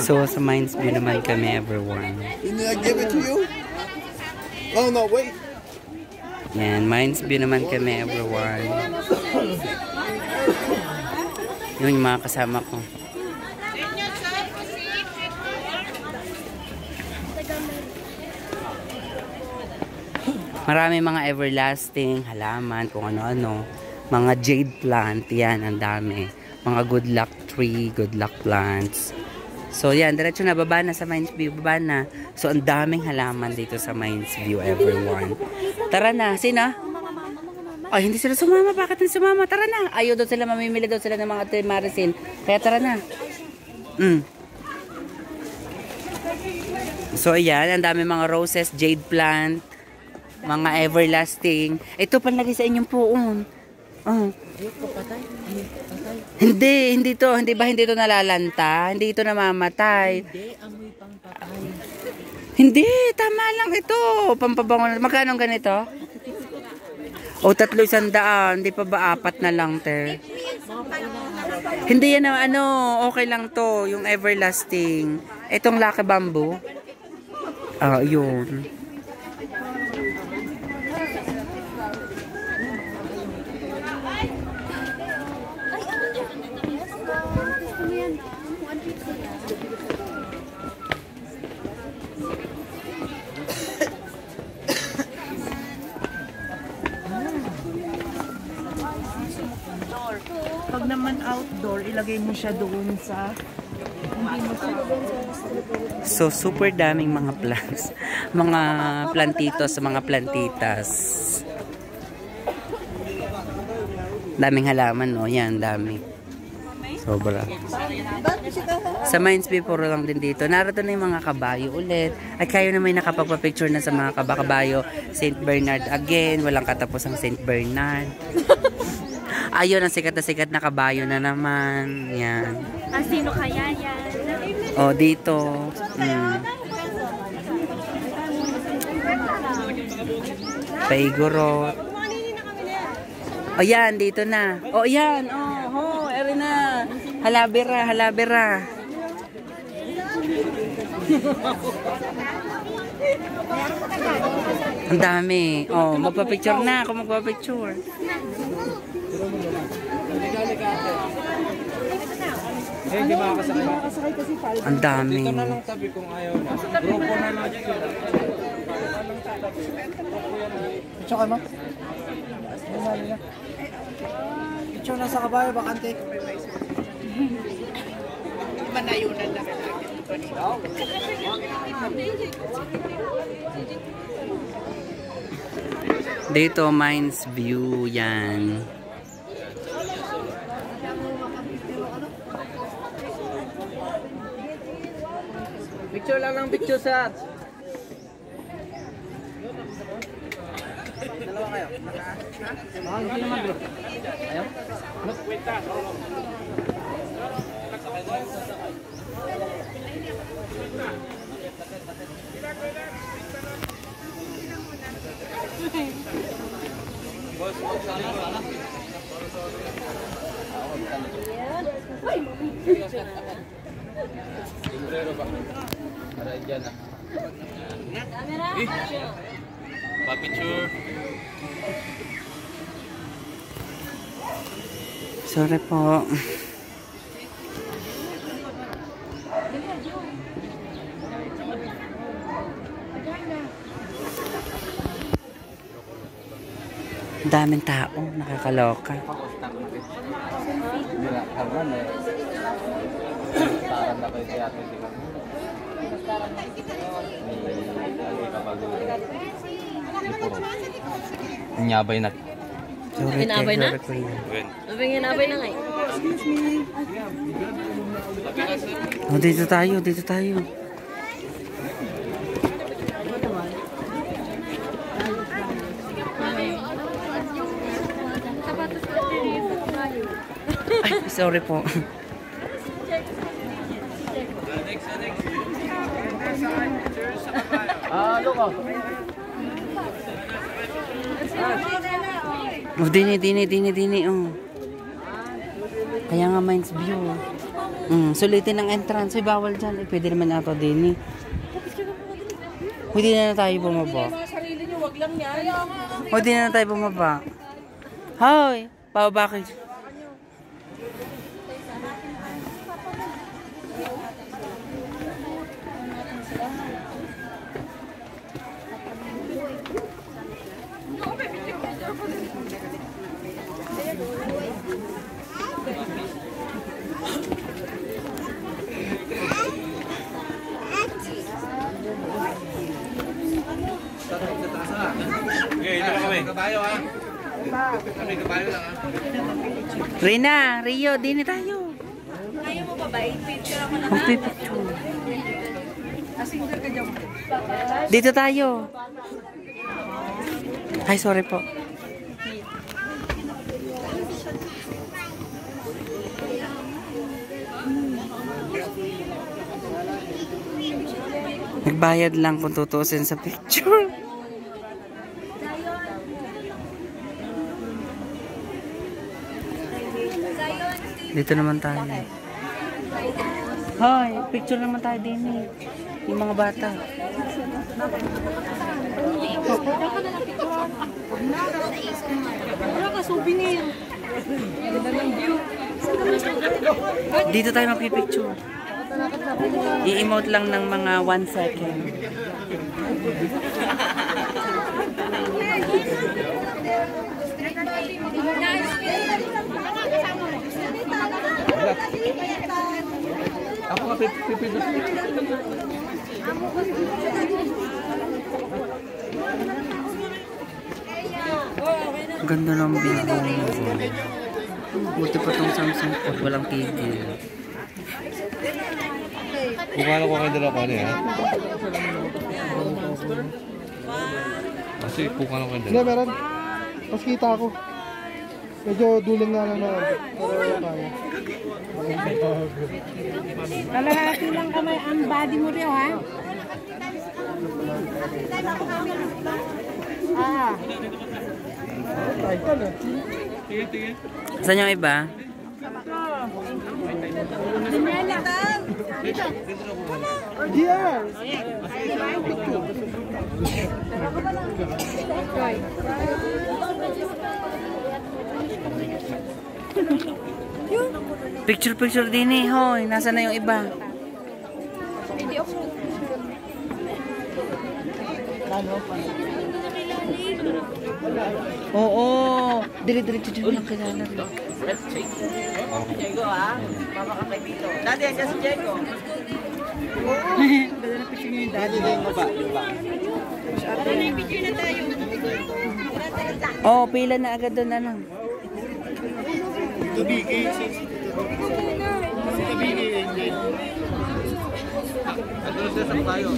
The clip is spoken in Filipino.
So, sa Minds View naman kami, everyone. Didn't I give it to you? Oh, no, wait. Yan, Minds View naman kami, everyone. Yun yung mga kasama ko. Marami mga everlasting halaman, kung ano-ano. Mga jade plant, yan, ang dami. Mga good luck tree, good luck plants. So, yan, diretso na, baba na sa Minds View, baba na. So, ang daming halaman dito sa Minds View, everyone. Tara na, sino? Ay, hindi sila sumama, bakit hindi sumama? Tara na, ayaw daw sila, mamimili daw sila ng mga Marisin. Kaya tara na. So, ayan, ang dami mga roses, jade plant, mga everlasting. Ito palagi sa inyong puon. Hindi to nalalanta, hindi ito namamatay. Hindi, tama lang ito. Pampabango. Magkano ganito? O 300, hindi pa ba 4 na lang, te? Hindi yan okay lang to, yung everlasting. Itong Lucky Bamboo. Yun. Pag naman outdoor, ilagay mo siya doon sa So, super daming mga plants. Mga plantitos, mga plantitas. Daming halaman, no? Yan, dami. Sobra. Sa Minds View, puro lang din dito. Narito na yung mga kabayo ulit. At kayo na may nakapagpa-picture na sa mga kabayo. St. Bernard again. Walang katapos ang St. Bernard. Ayun, ang sikat na kabayo na naman. Yan. Sino kaya yan? O, dito. Paigorot. O, yan. Dito na. O, yan. O, eri na. Halabera. Ang dami. O, magpa-picture na ako. Magpa-picture. Hindi makakasakay kasi ang dami. Dito na lang tabi kung ayaw na. Grupo na lang. Picture ka mo? Picture na sa kabayo, bakante. Manayunan na ka dito, Minds View, yan. Picture lang picture sa... Dalawa kayo. Hindi naman bro. Ayaw? Para dyan ah. Pa-picture. Sorry po. Daming tao, nakakaloka. Nyabay na. Sorry, Pinabay na? Pinabay na nga eh. Oh, dito tayo. Ay, sorry po. Look oh. Oh, dini, oh. Kaya nga Minds View. Sulitin ang entrance. Ay, bawal dyan. Pwede naman ata din eh. Hindi na tayo bumaba. Sarili niyo, wag lang yan. Hindi na tayo bumaba. Hoy! Pababa kayo. Rina, Rio, dini tayo. Ayaw mo ba ba? I-picture ako na. Magpipicture. Asinger ka dyan. Dito tayo. Ay, sorry po. Nagbayad lang kung tutusin sa picture. Dito naman tayo. Hoy, picture naman tayo din eh. Yung mga bata. Wala ka, souvenir. Dito tayo magpipicture. I-emote lang ng mga 1 second. Ako nga pipindot. Ganda ng video. Buti pa tong Samsung po. Walang TV. Bukala ko kayo dala ko ano yan. Kasi bukala ko kayo dala. Hindi, meron. Mas kita ako. Medyo duling nga lang na. Pero wala kaya. Lalaki lang kamay ang body mo rin, ha? Ah. Saan yung iba? GR! Picture din eh. Hoy, nasa na yung iba? Oo. Dili-diretso dyan lang kilala. Diego, ha? Mama ka kay Vito. Dati, andyan si Diego. Ganda na picture niyo yung daddy. Tara na, picture na tayo. Oh, pila na agad doon ano. Ito Biki. Ano sa tayo?